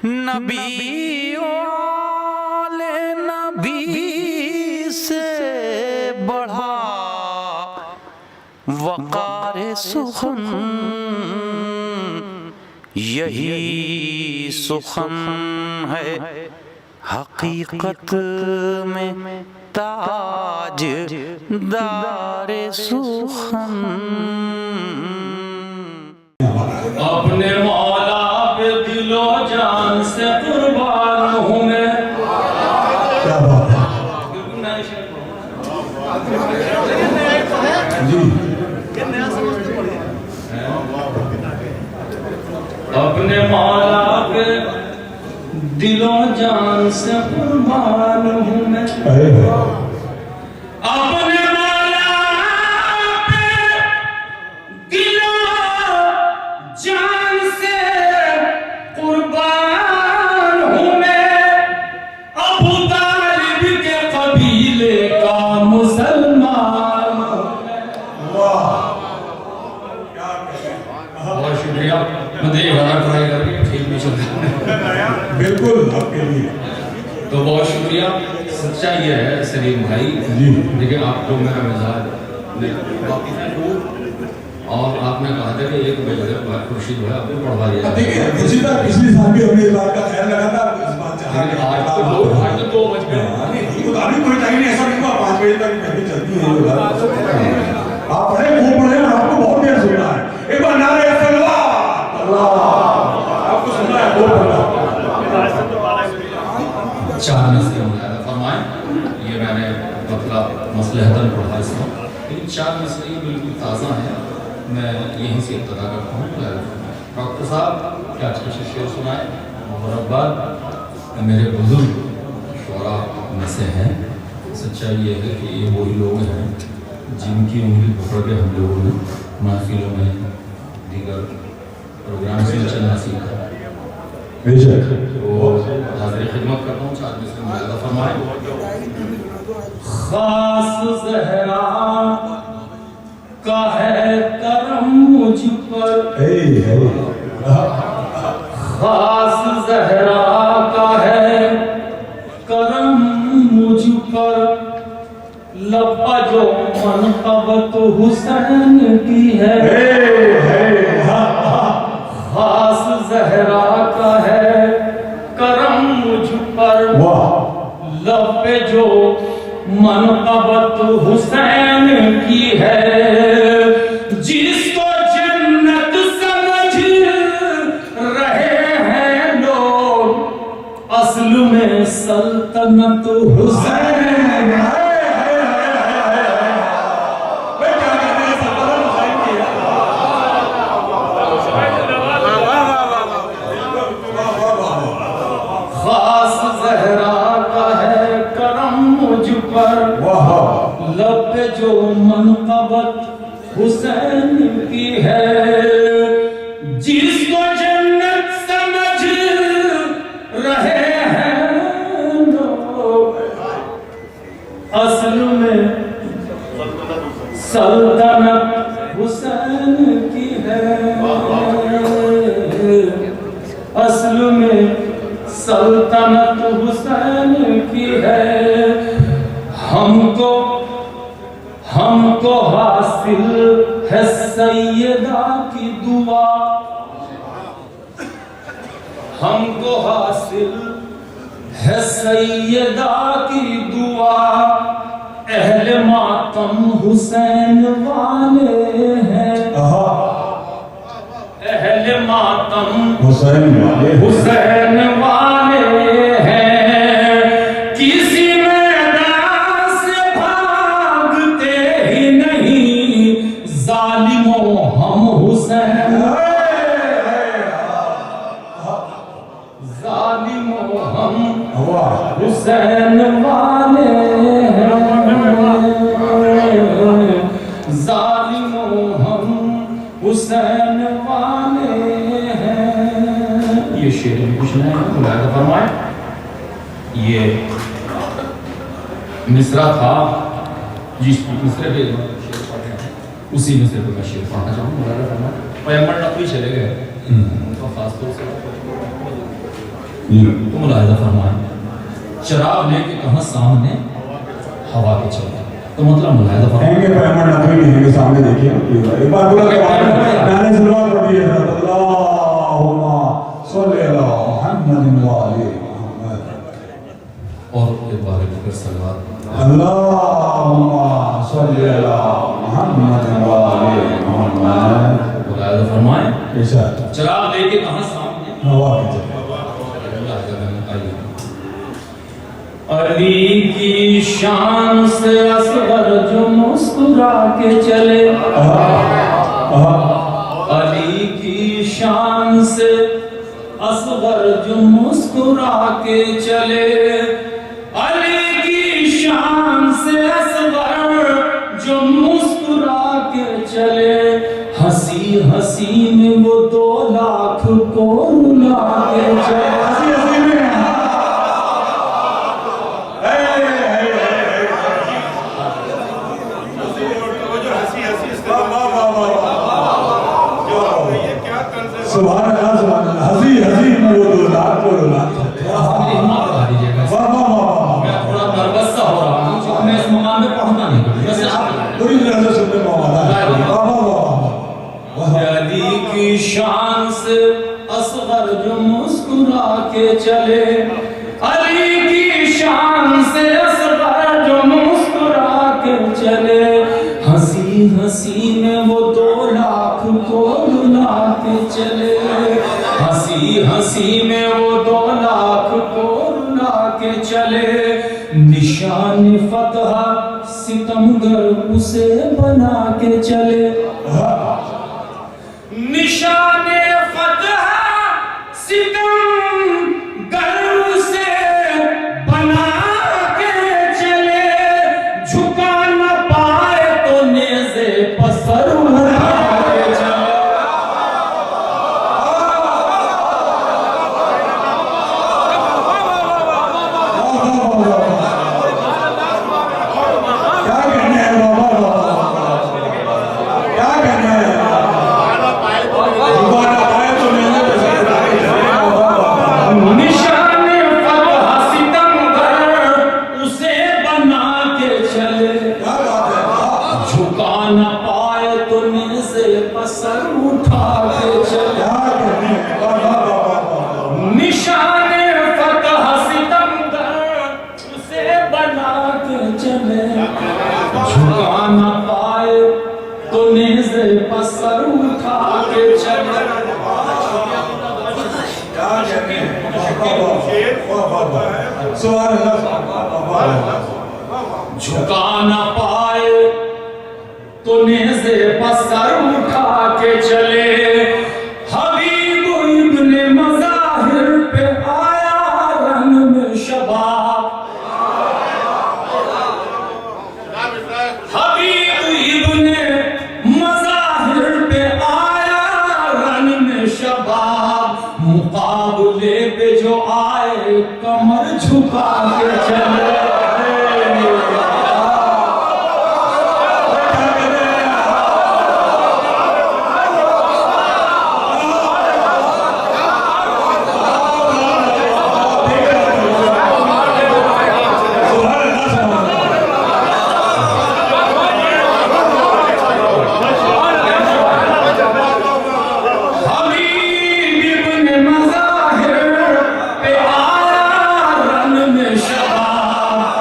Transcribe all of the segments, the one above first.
नबी वाले नबी से बढ़ा वक़ार सुखन, यही सुखन है हकीकत में ताज दारे सुखन। अपने मौला पे दिलो जान से कुर्बान हूँ मैं। क्या बात है जी। अपने मौला पे दिलो जान से कुर्बान हूँ मैं। अपने मौला पे दिलो जान से कुर्बान हूँ मैं। अबू तालिब के कबीले का मुसलमान हूँ मैं। बहुत शुक्रिया। मुझे ये गाना ट्राई करके ठीक भी चल रहा है। बिल्कुल आपके लिए तो बहुत शुक्रिया। सच्चाई ये है सलीम भाई जी, देखिए आपको मेरा मिजाज और आपने कहा था कि एक बजे खुर्शीद है आपने पढ़वा दिया। देखिए पिछली साल भी हमने इस बात का ख्याल रखा था, इस बात आज तो 2 बज गए। अभी कोई टाइम नहीं, ऐसा नहीं हुआ 5 बजे तक पहले चलती है। आप पढ़े खूब पढ़े और आपको बहुत देर सुनना है। एक बार नारे आपको सुनना है बहुत पढ़ना। 4 मसले फरमाए, ये मैंने मतलब मसलहतन पढ़ा इसमें, लेकिन 4 मसले बिल्कुल ताज़ा हैं। मैं यहीं से इब्तिदा करता हूँ। डॉक्टर साहब क्या अच्छे शेर सुनाए मुबारकबाद। मेरे बुजुर्ग शोरा में से हैं। सच्चाई ये है कि ये वही लोग हैं जिनकी उंगली पकड़ के हम लोगों ने महफिलों में दीगर प्रोग्राम से चलना सीखा। तो हाजिर खिदमत करता हूँ। 4 मसले मुलाज़ा फरमाए। खास ज़हरा का है करम मुझ पर, खास ज़हरा का है करम मुझ पर, लब्बा जो मनक़बत हुसैन की है। खास ज़हरा का है करम मुझ पर, लब पे जो मनक़बत हुसैन की है। जिसको जन्नत समझ रहे हैं लोग, असल में सल्तनत हुसैन है। खास ज़हरा का है करम मुझ पर, लब पे जो मनक़बत हुसैन की है। जिसको जन्नत समझ रहे हैं लोग, असल में सल्तनत हुसैन की है। असल में सल्तनत हुसैन की है। हमको हासिल है सैयदा की दुआ, हमको हासिल है सैयदा की दुआ। अहले मातम हुसैन वाले हैं, अहले मातम हुसैन वाले हैं। किसी मैदान से भागते ही नहीं, जालिमों हम हुसैन, जालिमों हम हुसैन वाले हैं। जालिमों हम हुसैन वाले हैं। ये शेर भी कुछ नहीं है, मुलाज़ा फरमाए। ये मिसरा था जिस मिसरे पे शेर पढ़ रहे हैं, उसी मिसरे पे मैं शेर पढ़ना चाहूँगा। मुलाज़ा फरमाए। पैगंबर नबी चले गए, उनका खास तौर से तो मुलाहिजा फरमाएं, चराग लेके कहाँ सामने हवा के चलते, तो मतलब मुलाहिजा फरमाएं हैंगे पैमर नकली नहीं हैंगे, सामने देखिए एक बार पूरा गाने सलवार पढ़िए अल्लाहुम्मा सल्ली अला मुहम्मद व आले मुहम्मद, और एक बार फिर सलवात अल्लाहुम्मा सल्ली अला मुहम्मद व आले मुहम्मद। मुलाहिजा फरमाएं, ऐसा चराग लेके कहाँ सामने हवा के चलते। अली की शान से असगर जो मुस्कुरा के चले, अली की शान से असगर जो मुस्कुरा के चले, अली की शान से असगर जो मुस्कुरा के चले, हंसी हंसी में वो 2 लाख को रुला के चले। हंसी हंसी में सुभान अल्लाह, सुभान अल्लाह, हंसी हंसी में वो 2 लाख को रुला। मेरी हिम्मत बढ़ा दीजिएगा, वाह वाह वाह, मैं थोड़ा नर्वस सा हो रहा हूँ क्योंकि मैं इस मुकाम पे पहुंचना नहीं करूँ। वैसे आप पूरी तरह से सुनने को आवाज़ आ रही है। वाह वाह वाह वाह। अली की शान से असगर जो मुस्कुरा के चले, अली की शान से असगर जो मुस्कुरा के चले, हंसी हंसी में वो 2 लाख को रुला के चले, हंसी हंसी में वो 2 लाख को रुला के चले, निशान फतह सितमगर उसे बना के चले, निशान फतह सितमगर उसे बना के चले, झुका न पाए तो नेज़े पसर उठा के चले। क्या कहने हैं बाबा, क्या कहने हैं, दोबारा पाए तो मैंने निशान फतह सितमगर उसे बना के चले, क्या बात है। झुका न पाए तो नेज़े पसर उठा के चले, क्या कहने हैं, वाह वाह वाह वाह। निशान फतह सितमगर उसे बना के चले, झुका न पाए तो नेज़े पसर उठा के चले। क्या कहने हैं, वाह वाह वाह वाह। सुभान अल्लाह, वाह वाह। झुका न पाए तो नेज़े पसर उठा के चले, हबीब इब्ने मज़ाहिर पे आया रंग में शबाब, हबीब इब्ने मज़ाहिर पे आया रंग में शबाब, मुकाबले पे जो आए कमर झुका के चले। हबीब इब्ने मज़ाहिर पे आया रंग में शबाब,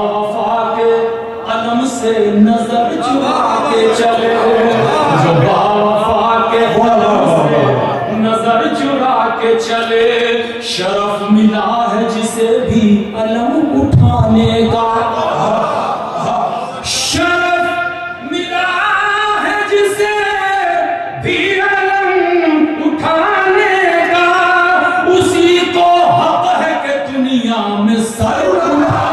वफा के अलम से नजर चुरा के चले, जो बावफा के अलम से नजर चुरा के चले। शरफ मिला है जिसे भी अलम उठाने का, शरफ मिला है जिसे भी अलम उठाने का, उसी को हक है कि दुनिया में सर उठाए।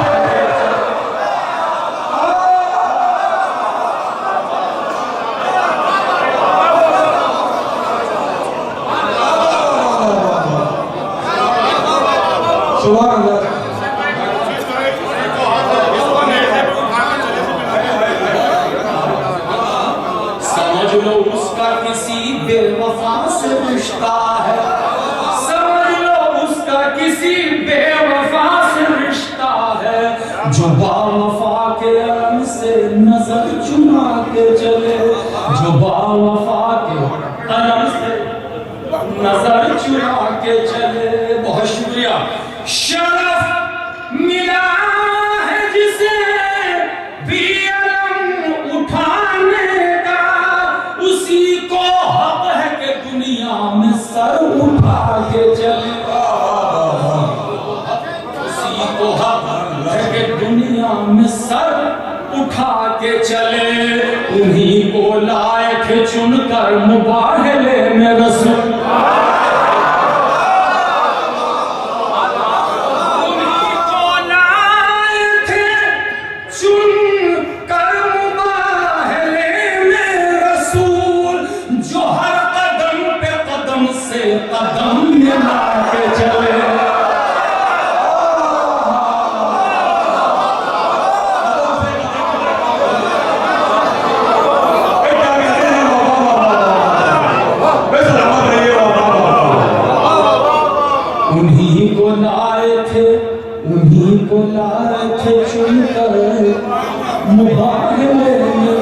सुभान अल्लाह। समझ लो उसका किसी बेवफा से रिश्ता है, समझ लो उसका किसी बेवफा से रिश्ता है, जो बावफा के अलम से नजर चुरा के चले, जो बावफा के अलम से नजर चुरा के चले। बहुत शुक्रिया। शरफ मिला है जिसे भी अलम उठाने का, उसी को हक है कि दुनिया में सर उठा के चले, उसी को हक है कि दुनिया में सर उठा के चले। उन्हीं को लाए थे चुनकर मुबाहले में रसूल, कदम मिला के चले। उन्हीं को लाए थे, उन्हीं को लाए थे चुनकर मुबाहले में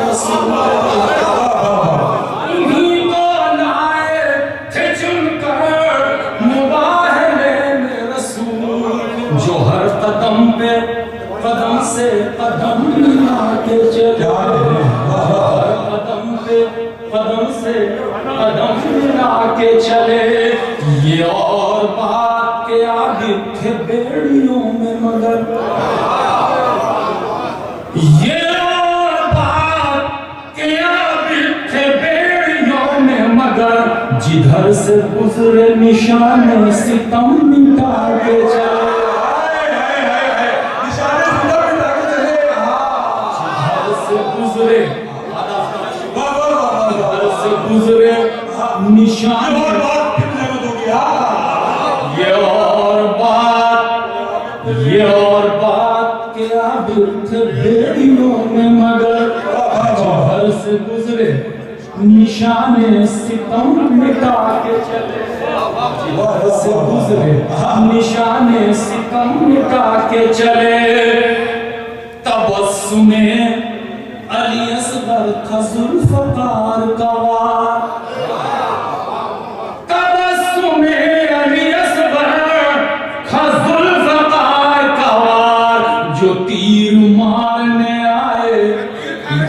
रसूल, जो हर कदम पे कदम से कदम मिला के चले, हर कदम पे कदम से कदम मिला के चले। ये और बात के आगे थे बेड़ियों में मगर, ये और बात के आगे थे बेड़ियों में मगर, जिधर से गुजरे निशाने सितम मिटा के चले, गुजरे निशान। ये और बात क्या थे बेड़ियों में मगर, घर से गुजरे निशाने सितम मिटा के चले, घर से गुजरे निशाने सितम मिटा के चले। तबस्सुमे अली असगर था जुल्फ़कार का वार, तबस्सुमे अली असगर था जुल्फ़कार का वार, जो तीर मारने आए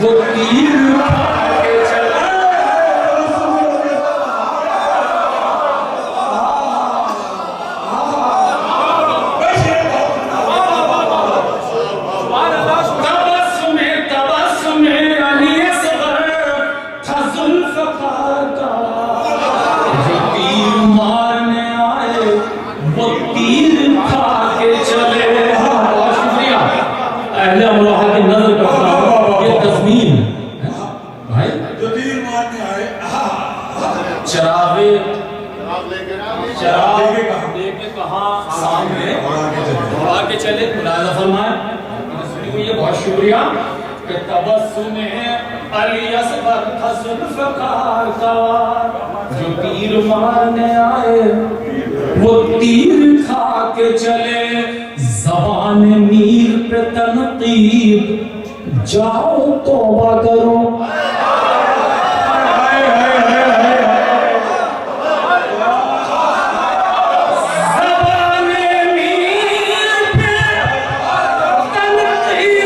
वो तीर उठा के चले। ये बहुत शुक्रिया कि तबस्सुमे अली असगर था जुल्फ़कार का, जो तीर मारने आए वो तीर खा के चले। ज़बान मीर पे तनकीब जाओ तौबा करो, ज़बान मीर पे तनकीब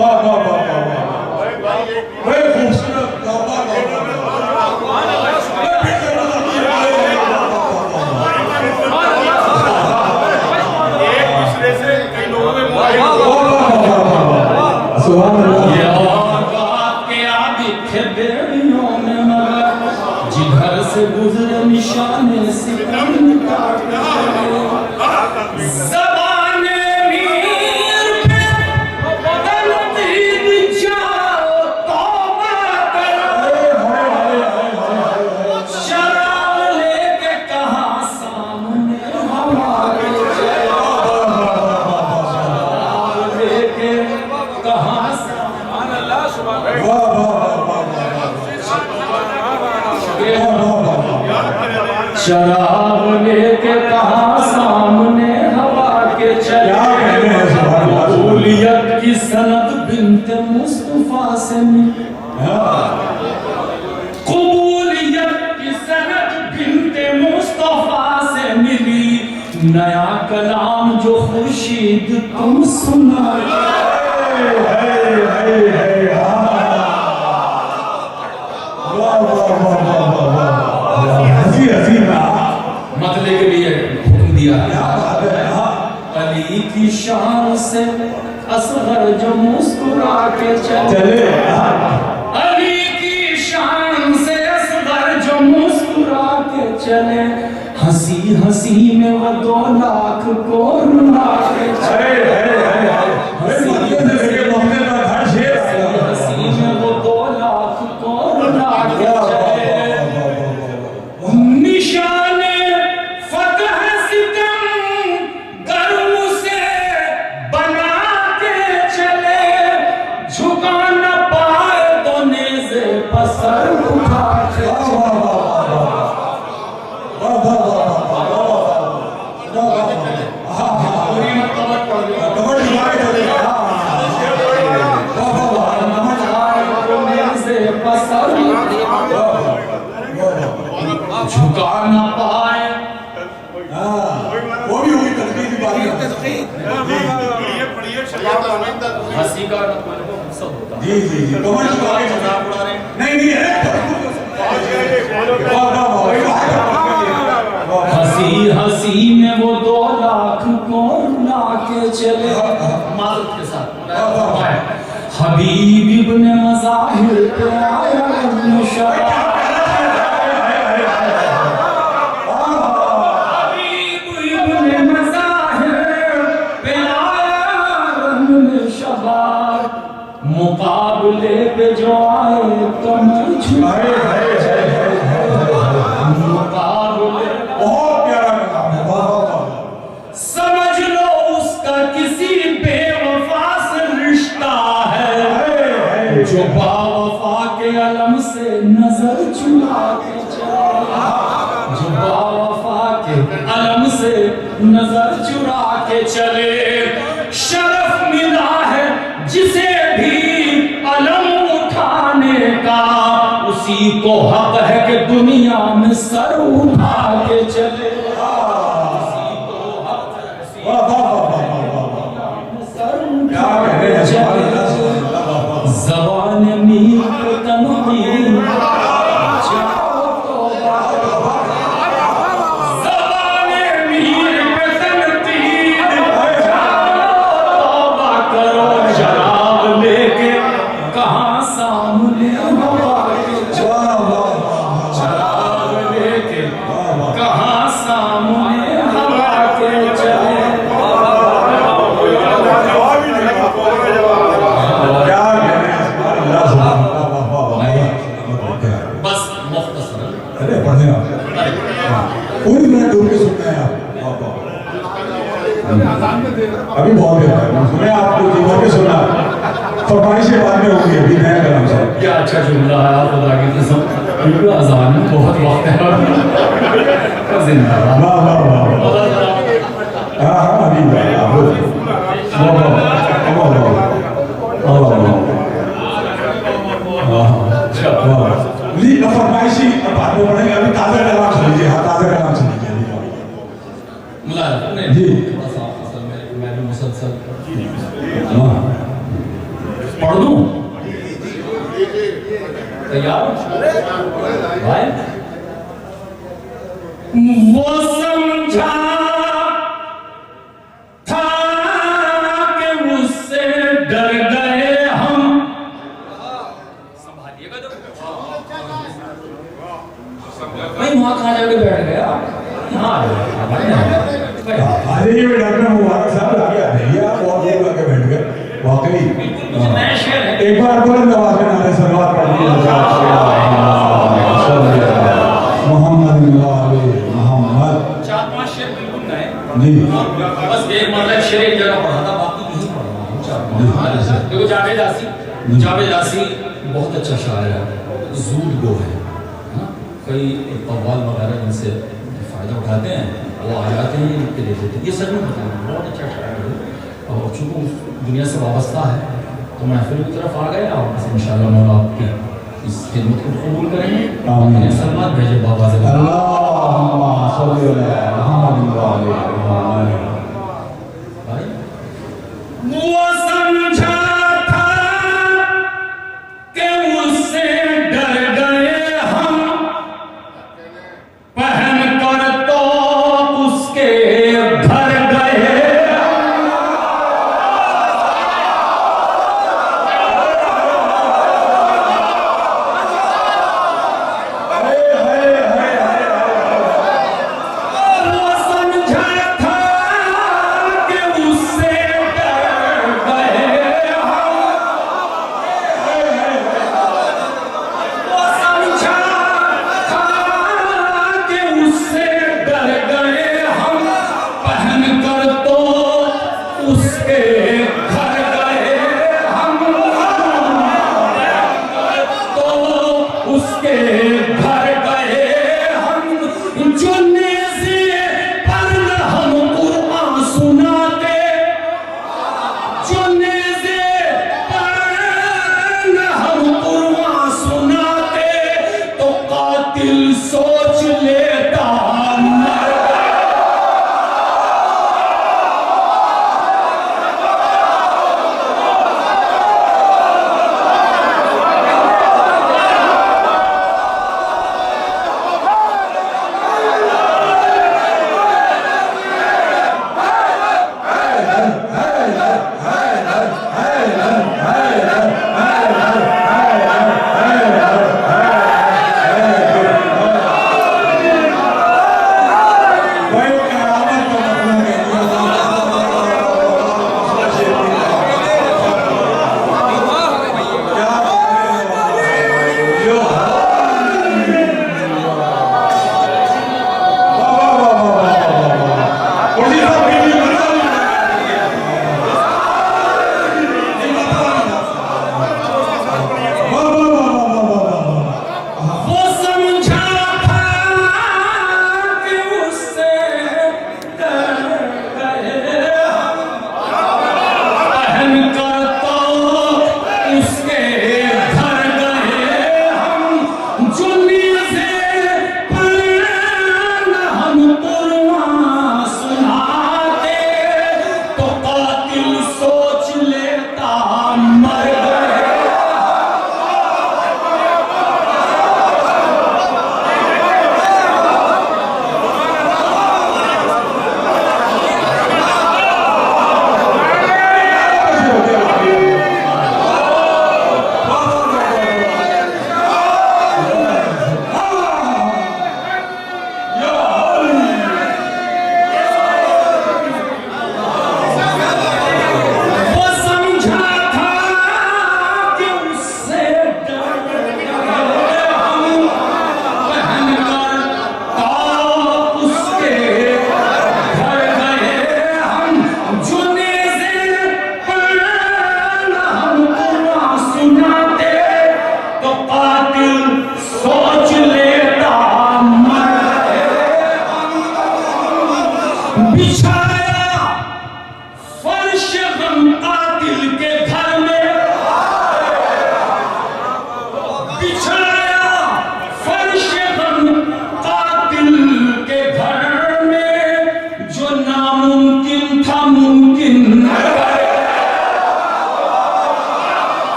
वाह वाह वाह वाह बड़े खूबसूरत एक दूसरे से कई लोगों में जिधर से गुजरे निशाने सितम ज़बाने मीर पे तनकीद जाओ तौबा करो शराब लेके कहाँ सामने हमारे शराब लेके कहाँ शराब लेके कहाँ सामने हवा के चले कबूलियत की सनद बिन्ते मुस्तफा से मिली कबूलियत की सनद बिन्ते मुस्तफा से मिली नया कलाम जो खुर्शीद तुम सुना मतले के लिए हुक्म दिया अली की शान से असगर जो मुस्कुरा के चले अली की शान से असगर जो मुस्कुरा के चले हंसी हंसी में वो 2 लाख को रुला के चले हंसी में वो 2 लाख को रुला के चले निशाने फतह सितम गर्म से बना के चले झुका न पाए तो नेज़े पसर उठा के झुका न पाए वो भी हुई तस्वीर की बात हंसी का सब होता जी जी जी कमर झुका के मजाक उड़ा रहे नहीं नहीं हंसी हंसी में वो 2 लाख को रुला के चले मादक के साथ हबीब इब्ने मज़ाहिर पे आया मुकाबले पे जो आए तो मैं छुआए मुकाबले बहुत प्यारा काम है समझ लो उसका किसी बेवफा से रिश्ता है जो बावफा के अलम से नजर चुरा के चले जो बावफा के अलम से नजर चुरा के चले शरफ मिला है जिसे भी अलम उठाने का उसी को हक है कि दुनिया में सर उठा के चले उसी को हक है सर उठा के चले ज़बान मीर पे तनकीद अभी बहुत है मैं आपको जीवन के सुना फरमाइशें बाद में होंगी अभी नया कलाम से क्या अच्छा जुमला है आप खुदा की कसम बिल्कुल आसान है बहुत वक्त है जिंदाबाद वाह वाह वाह हाँ हाँ अभी फरमाइशी बाद में पढ़ेंगे अभी ताज़ा कलाम सुन लीजिए हाँ ताज़ा कलाम सुन लीजिए मुलायम जी मैं भी मुसलसल पढ़ दूं? तैयार भाई? वो समझा था कि मुझसे डर गए हम। संभालिएगा तो भाई वहां कहाँ जाके बैठ गया? हाँ अरे ये डॉक्टर मुबारक साहब आगे आ रही है, आप बहुत दूर आके बैठ गए वाकई। नया शेर है। एक बार बुलंद आवाज में नारे सलवात पढ़ लीजिए मोहम्मद मोहम्मद। 4-5 शेर बिल्कुल नए जी बस एक मतलब शेर एक जगह पढ़ा था, बाकी नहीं पढ़ा हूँ। देखो जावेद यासी बहुत अच्छा शायर है, ज़ूद गो है ना? कई कव्वाल वगैरह इनसे फ़ायदा उठाते हैं, वो आ जाते हैं इनके देते हैं। ये सच में बताना बहुत अच्छा शायर है, और चूँकि उस दुनिया से वाबस्ता है तो महफिल की तरफ आ गए। और बस इंशाअल्लाह मौला आपकी इस खिदमत को कबूल करेंगे। आमीन। सलमान भेजे बाबा से अल्लाहुम्मा सल्ली अला मुहम्मद व आले मुहम्मद। भाई वो समझा था कि उससे डर गए हम, पहन कर तो उसके घर गए। वो समझा था कि उससे डर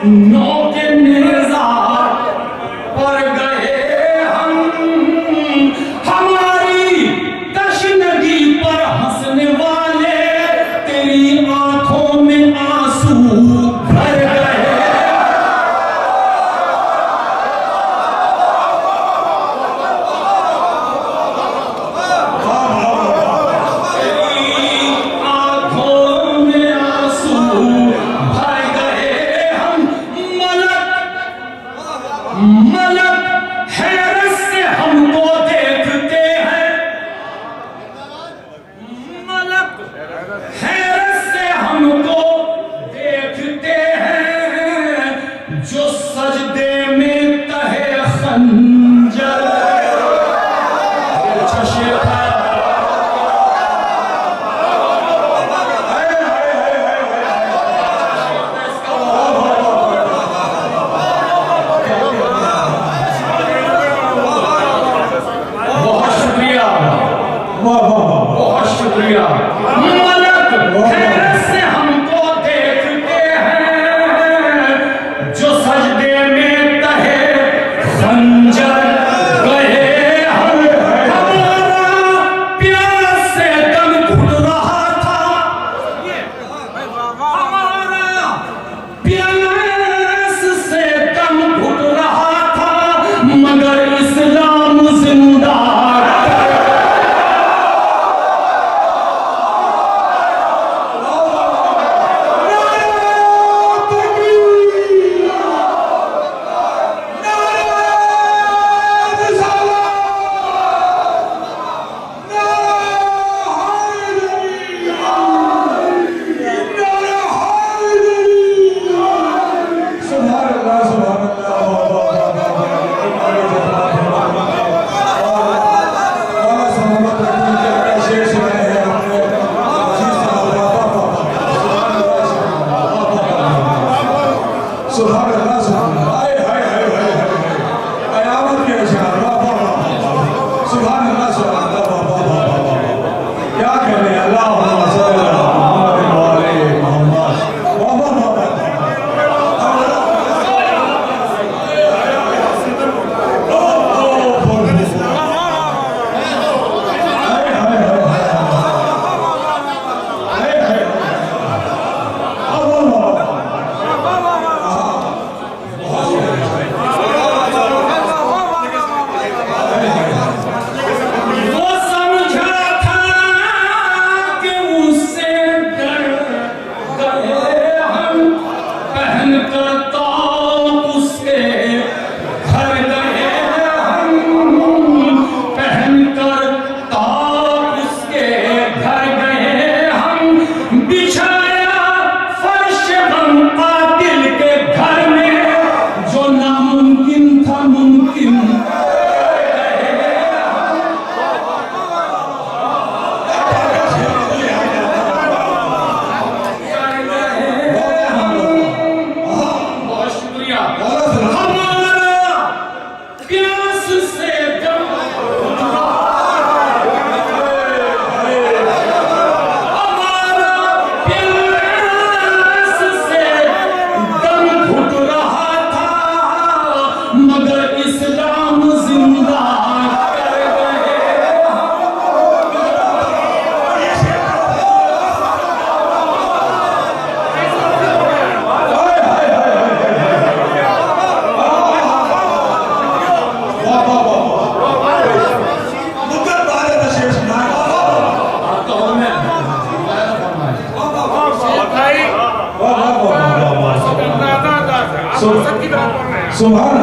नौ के नेजा पर गए हम, हमारी तशनगी पर हंसने वाले तेरी आंखों में आंसू भर गए। मलक हैरत से हमको देखते हैं, मलक हैरत से हमको देखते हैं, जो सजदे में तहे खंजर बहुत शुक्रिया। मलक हैरत से हमको देखते हैं, जो सजदे में तहे खंजर गए हम, हमारा प्यास से दम घुट रहा था, हमारा प्यास से दम घुट रहा था, मगर इस्लाम जिंदा सुभान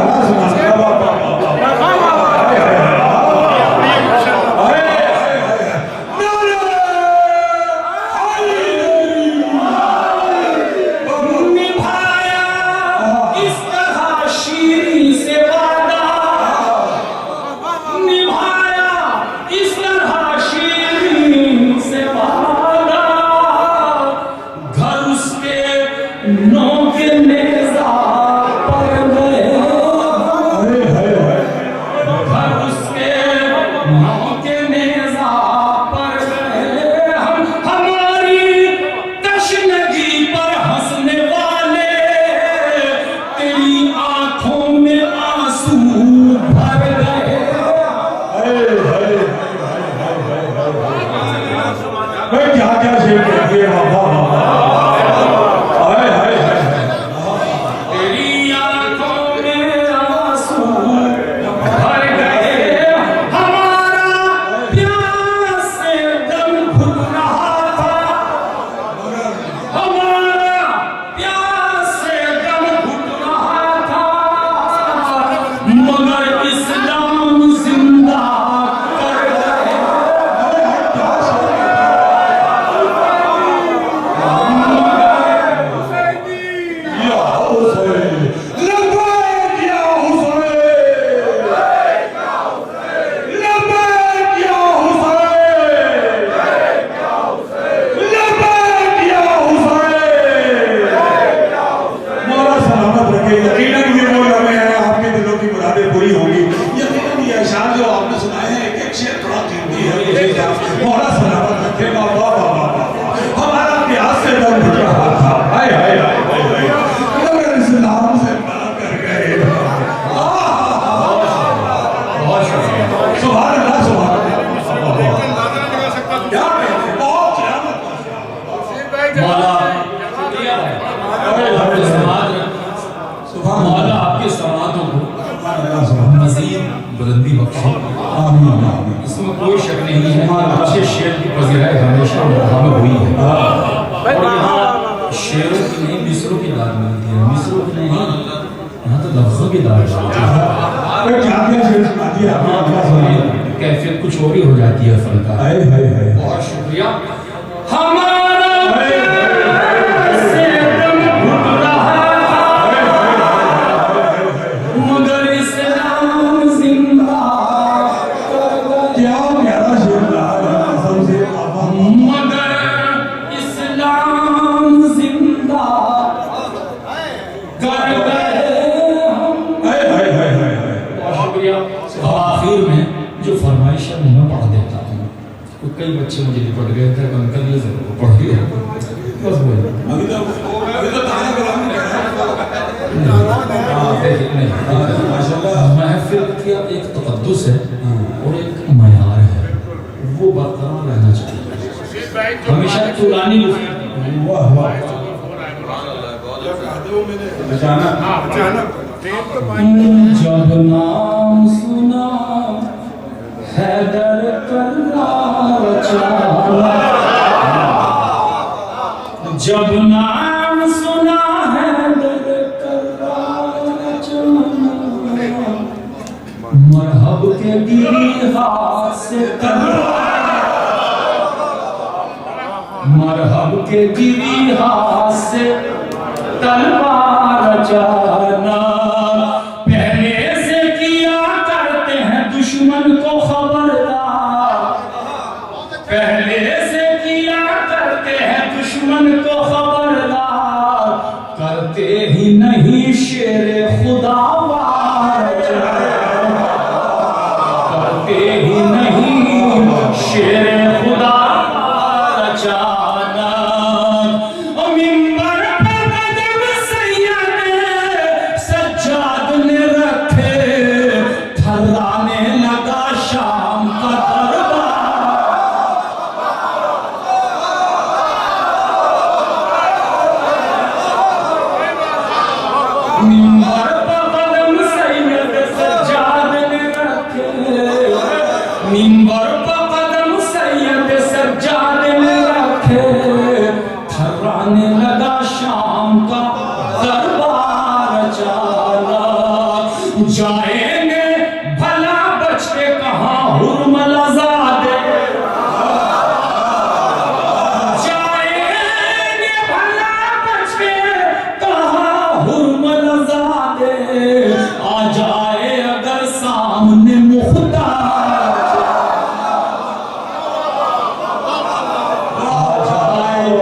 आपके समाज मौला आपके समातों को मज़ीद बुलंदी बख्शे, इसमें कोई शक नहीं है। अच्छे शेर की पज़ीराई हमेशा हमें हुई है और यहाँ शेरों की नहीं मिसरों की दाद मिलती है, मिसरों की नहीं, यहाँ तो लफ्ज़ों की दाद मिलती है। कैफियत कुछ और ही हो जाती है फनकार। बहुत शुक्रिया। आखिर में जो फरमाइश है मैं पढ़ देता हूँ। कई बच्चे मुझे पढ़ गए थे, अंकल ये जरूर पढ़ दिया बस बोल महफिल की एक तकद्दुस है और एक मयार है, वो बरकरार रहना चाहिए हमेशा। तुलानी जब नाम सुना हैदर करार चाला, जब नाम सुना हैदर करार चाला, मरहब के गिरिहा से मरहब के गिरिहा से तलवार जाना, पहले से किया करते हैं दुश्मन को खबरदार, पहले से किया करते हैं दुश्मन को खबरदार, करते ही नहीं शेर खुदा वार, करते ही नहीं शेर खुदा जाना। मिंबर पर कदम सैयद सज्जाद ने रखे, थर्राने लगा शाम का दरबार। मिंबर पर कदम सैयद सज्जाद ने रखे, मिंबर पर कदम सैयद सज्जाद ने रखे, थर्राने लगा शाम का दरबार चाला। जाएंगे भला बच के कहाँ हुर्मलाज़ादे, जाएंगे भला बच के कहाँ हुर्मलाज़ादे, आ जाए अगर सामने मुख्तार,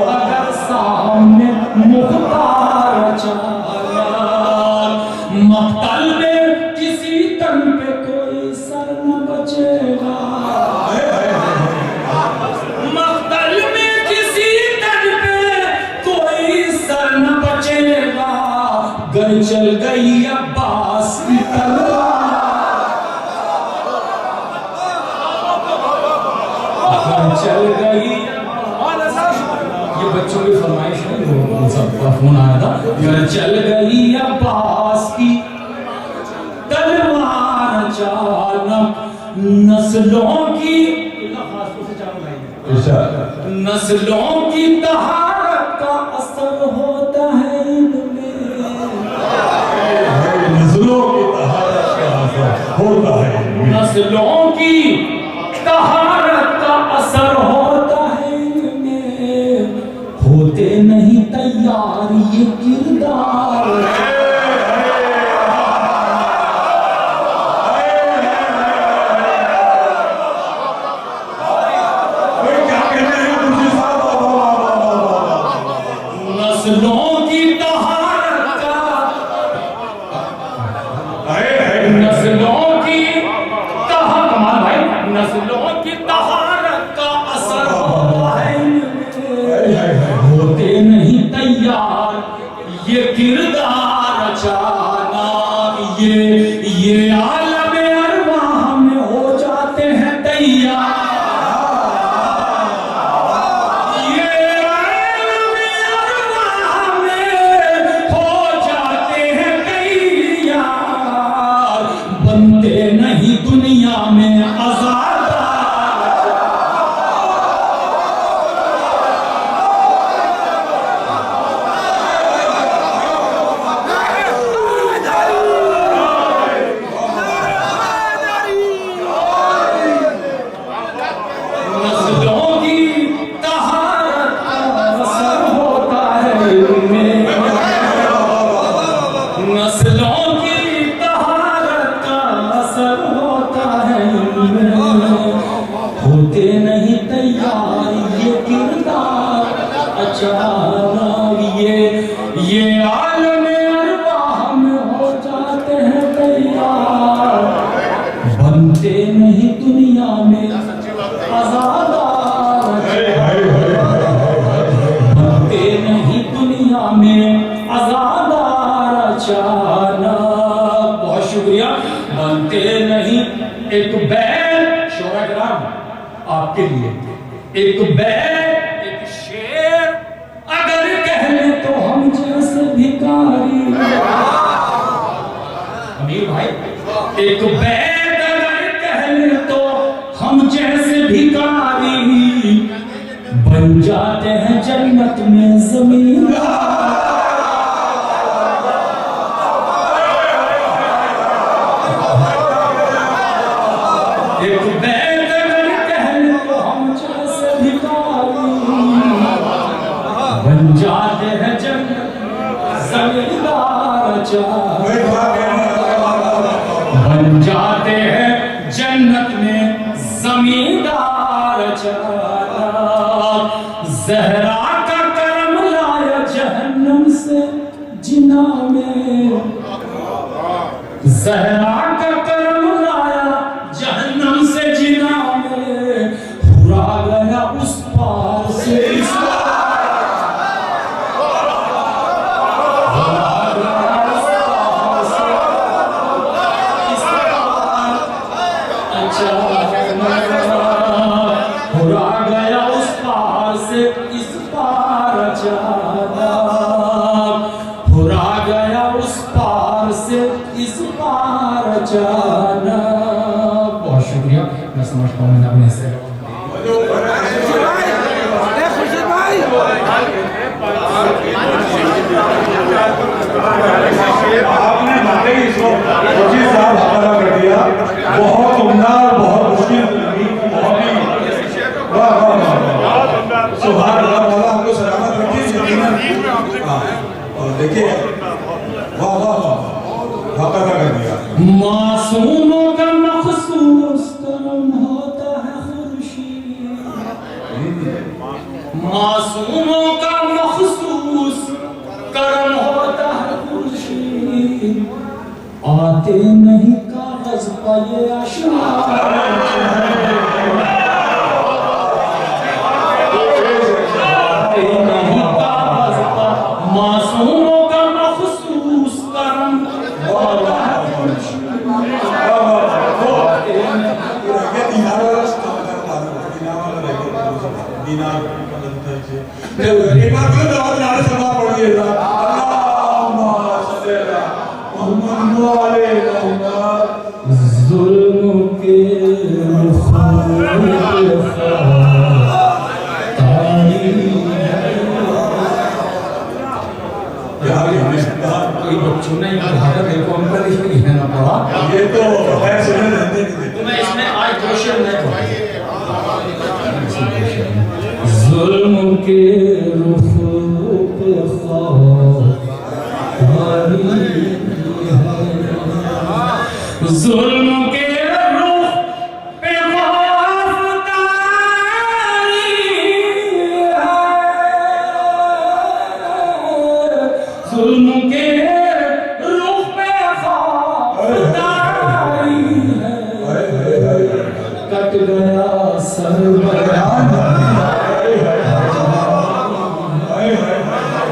अगर सामने मुख्तार चाला। मक्तल में किसी तन पे कोई सर न बचेगा, मक्तल में किसी तन पे कोई सर न बचेगा, गर चल गई अब्बास की तलवार, चल गई। ये बच्चों की फरमाइश है, वो सबका फोन आया था। चल गई अब्बास की तलवार जानब, नस्लों की नस्लों की तहारत का असर होता है इनमें, नस्लों की तहारत का असर होता है, नस्लों की तहारत का असर होता है इनमें, होते नहीं तैयार ये किरदार। नस्लों की तहारत का, नस्लों की तहारत, कमाल भाई, नस्लों की तहारत का असर होता है इनमें, होते नहीं तैयार ये किरदार अचाना। ये आलम अरवाह में हो जाते हैं तैयार, ये आलम अरवाह में ये आलम अरवाह में हो जाते हैं तैयार, बनते नहीं दुनिया में आजादार, बनते नहीं दुनिया में आजादार अचानक। बहुत शुक्रिया। बनते नहीं एक बैल शोराग्राम आपके लिए, एक बैल एक शेर अगर कह ले तो हम जैसे भिखारी। अमीर भाई, एक बैल अगर कह ले तो हम जैसे भिखारी, बन जाते हैं जन्नत में जमींदार। एक बैल अगर कह ले तो हम जैसे भिखारी, बन जाते हैं जन्नत जमींदार बन जाते हैं जन्नत में जमींदार ज़हरा का करम लाया जहन्नम से जिना में, ज़हरा का करम लाया जहन्नम से जिना में, हुरा गया उस पार से इस पार। बहुत शुक्रिया। मैं समझता हूँ मैंने अपने से आपने बातें इसको खुर्शीद साहब हवाला कर दिया। बहुत उम्दा और बहुत मुश्किल लगी, बहुत ही वाह वाह वाह, सुभान अल्लाह। मौला आपको सलामत रखिए। और देखिए वाह वाह वाह, हवाला कर दिया। मासूमों का मखसूस करम होता है खुर्शीद, मासूमों का मखसूस करम होता है खुर्शीद, आते नहीं कागज पर ये अशआर, आते नहीं कागज पर मासूमों का मखसूस करम होता है। एक बार फिर दावत नारे सभा पढ़िएगा। अल्लाहुम्मा सल्ली अला मुहम्मद व अलैहि मुहम्मद। जुल्म के कोई बच्चों ने देखो हमको लिखना पड़ा, ये तो है सुनने रहते नहीं। तो मैं इसमें आज दो शेर नहीं जुल्म के रुख पे ख़ारी है, जुल्म के रुख पे ख़ारी है, जुल्म के रुख पे ख़ारी है, कट गया सर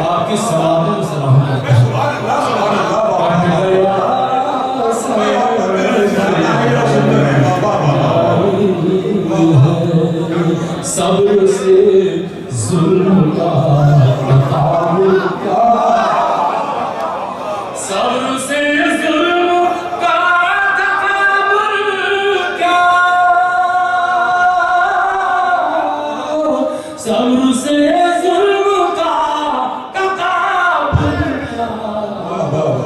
आपकी सलाम सलाम करता हूं। सब्र से जुल्म का तकाबुल क्या, सब्र से जुल्म का तकाबुल क्या, सब्र से जुल्म का तकाबुल क्या,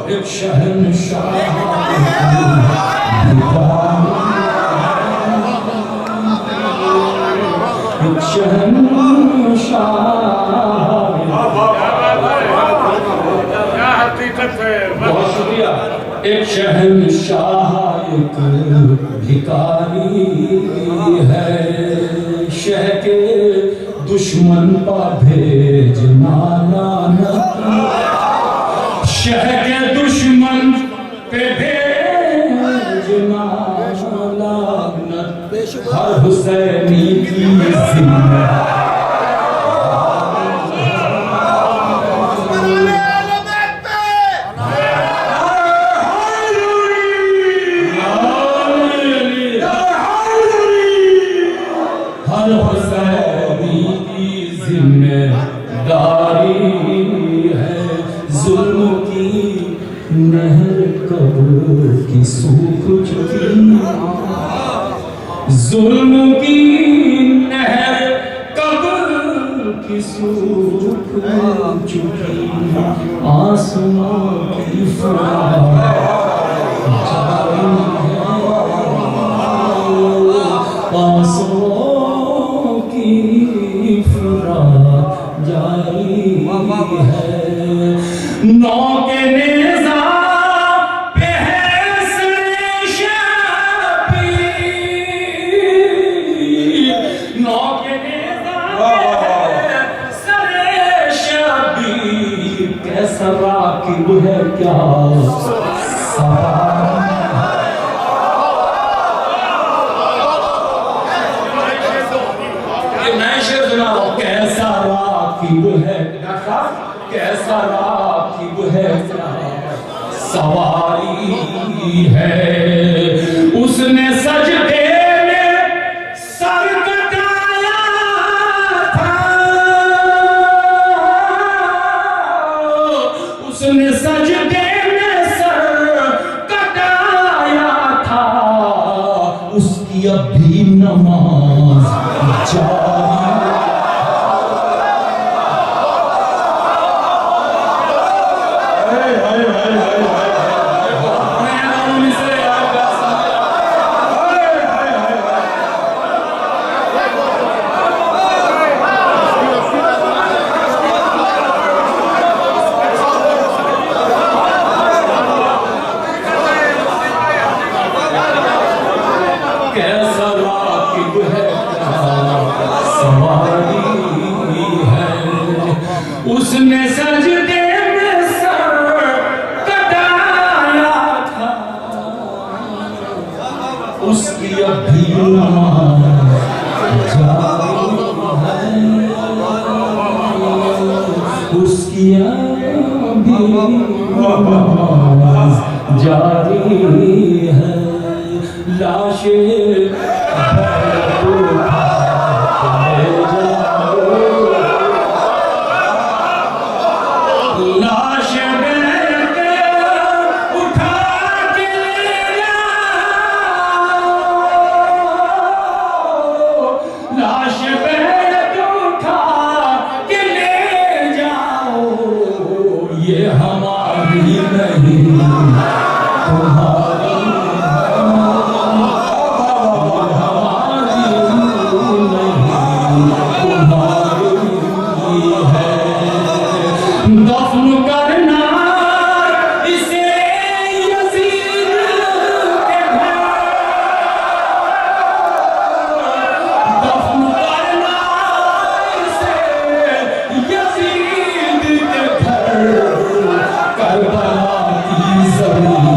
एक शहंशाह बहुत शुक्रिया। एक शहंशाह एक भिखारी है, शह के दुश्मन पर भेजना लानत। शह के दुश्मन पे भेजना लानत हर हुसैनी की जिम्मेदारी। हर हुसैनी की जिम्मेदारी है, जुल्म की नहर कब की सूख चुकी, जुल्म की नहर कब की सूख चुकी, आसमां की फरार जारी है, आसमां की फरार जारी है। नौ के नेज़ा पे है सरे-शबीर, नौ के नेज़ा पे है सरे-शबीर, कैसा राकिब है क्या सवार। मैं शेर सुना रहा हूं, कैसा राकिब है, कैसा राकिब है क्या सवारी है, उसने सजदे में सर कटाया था, उसने सजदे में सर कटाया था, उसकी अभी नमाज जारी। कैसा राकिब है सवारी है, उसने सजदे में सर कटाया था, उसकी अभी नमाज जारी है, उसकी अभी नमाज जारी है। लाशे लाश उठा के ले जाओ, लाश उठा के ले जाओ, ये हमारी नहीं तुम्हारी, दफन करना इसे यजीद के घर, दफन करना इसे यजीद के घर, करबला की ज़मीन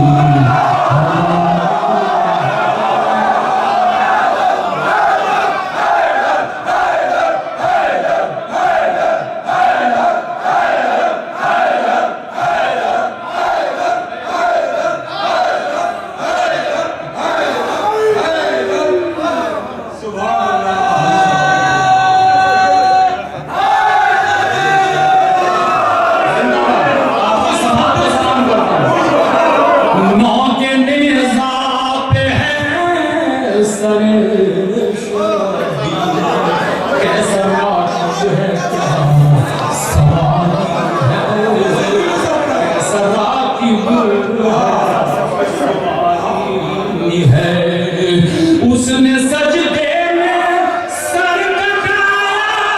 उसने सजदे में सर कटाया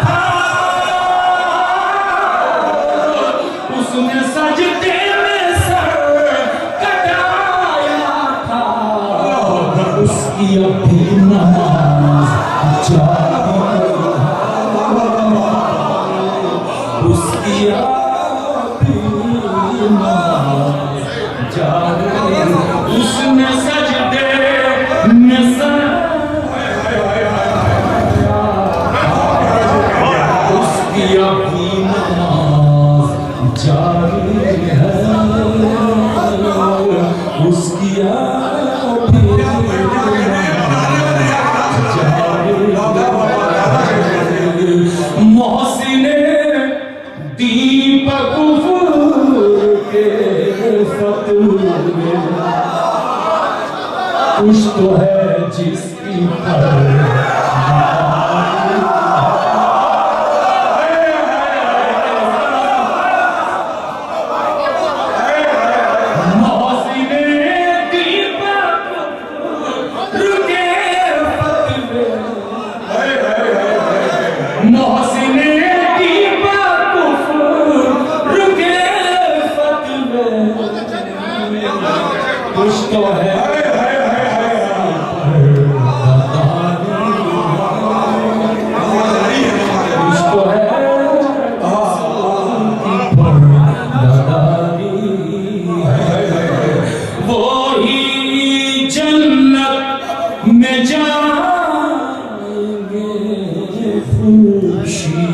था, उसने सजदे में सर कटाया था, उसकी अभी नमाज जारी है, उसकी अभी जारी उसने सजदे में उसकी अभी नमाज जारी है, उसकी अभी मोहसिने दीपक के फतूर में कुछ तो है जिसकी कुछ तो है वो ही जन्नत में जाएंगे खुशी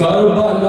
करबला